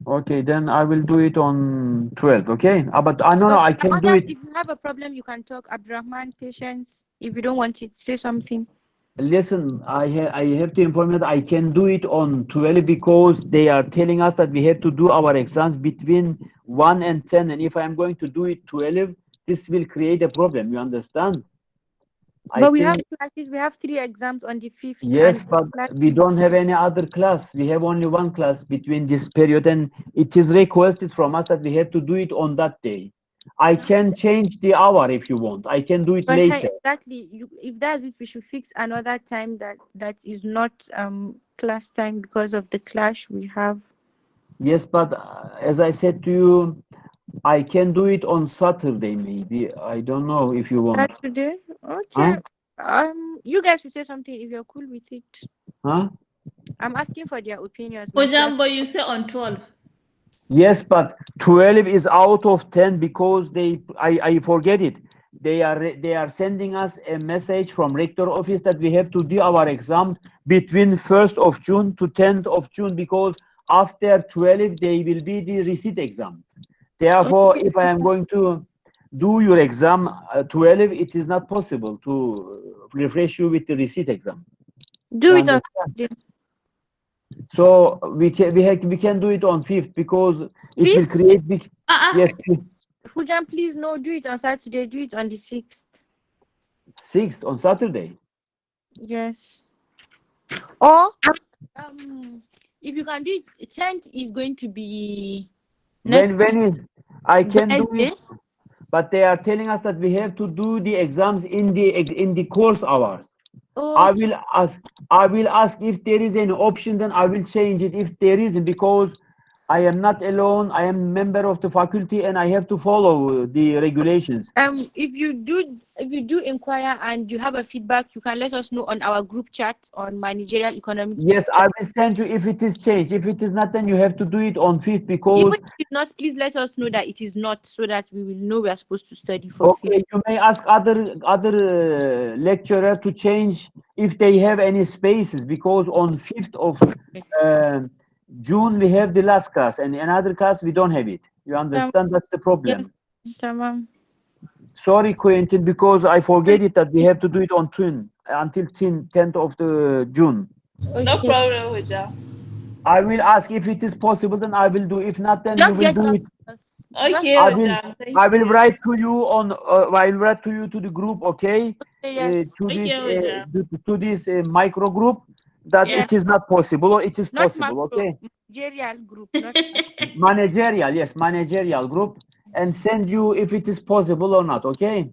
Okay, then I will do it on 12th. Okay, but no, I can do Others, it. if you have a problem, you can talk. Abdurrahman, patience. If you don't want it, say something. Listen, I have to inform you that I can do it on 12 because they are telling us that we have to do our exams between 1 and 10. And if I'm going to do it 12, this will create a problem. You understand? I But we have think, classes. We have 3 exams on the 5th. yes, And but we don't have any other class. We have only one class between this period. And it is requested from us that we have to do it on that day. I can change the hour if you want. I can do it But later. exactly, if that's it, we should fix another time that is not class time because of the clash we have. Yes, but as I said to you, I can do it on Saturday maybe. I don't know if you want. Saturday? Huh? Okay. You guys should say something if you're cool with it. Huh? I'm asking for their opinions. My Hojam, but you say on 12. Yes, but 12 is out of 10 because I forget it. They are sending us a message from rector office that we have to do our exams between 1st of June to 10th of June because after 12 they will be the receipt exams. Therefore, if I am going to do your exam 12, it is not possible to refresh you with the receipt exam. Do You it on understand? Saturday. So we can do it on 5th because it will Fifth? create big. Yes, Hujam, please no, do it on Saturday. Do it on the 6th. 6th on Saturday. Yes. Or if you can do it, 10th is going to be next I can do Wednesday. it, but they are telling us that we have to do the exams in the course hours. Oh, I will ask if there is any option, then I will change it if there isn't, because I am not alone. I am member of the faculty and I have to follow the regulations. if you do inquire and you have a feedback, you can let us know on our group chat on managerial economics. Yes, I will send you if it is changed. If it is not, then you have to do it on 5th because. Even if it's not, please let us know that it is not, so that we will know we are supposed to study for Okay, you may ask other lecturer to change if they have any spaces, because on 5th of June we have the last class, and another class we don't have it. You understand? That's the problem. Tamam. Sorry, Quentin, because I forget it that we have to do it on until 10th of the June. No problem, Hojam. I will ask if it is possible, then I will do. If not, then you will do it. Okay, I Hojam. I will write to you on. I will write to you to the group, okay? Yes. To this micro group that Yes. it is not possible or it is Not possible, macro, okay? managerial group, not Managerial, yes, managerial group, and send you if it is possible or not, okay?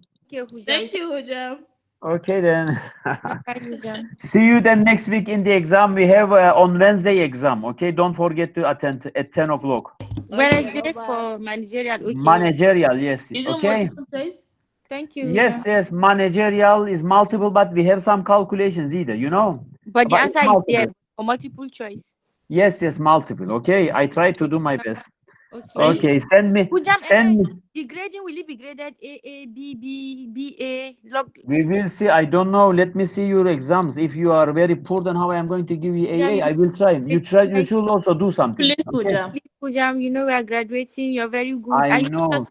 Thank you, Hojam. Okay then. Bye, Hujam. See you then next week in the exam. We have on Wednesday exam, okay? Don't forget to attend at 10 o'clock. Wednesday bye-bye. for managerial. Okay. Managerial, yes, Is it okay? multiple choice? Thank you. Yes, Hujam. yes, managerial is multiple, but we have some calculations either, you know? But the it's answer is multiple. there for multiple choice. Yes, yes, multiple. Okay, I try to do my best. Okay. Okay, send me. The grading, will it be graded A, B, B, B, A, log? We will see. I don't know. Let me see your exams. If you are very poor, then how I am going to give you AA? I will try. You try. You should also do something. Please, Hojam. Please, Hujam, you know we are graduating. You're very good. I know.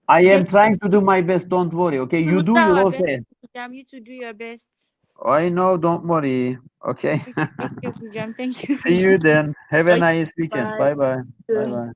I am trying to do my best. Don't worry. Okay, you do your also. Hujam, you to do your best. I know. Don't worry. Okay. Thank you, Hujam. Thank you. See you then. Have a Okay, nice weekend. bye. Bye bye. Bye bye.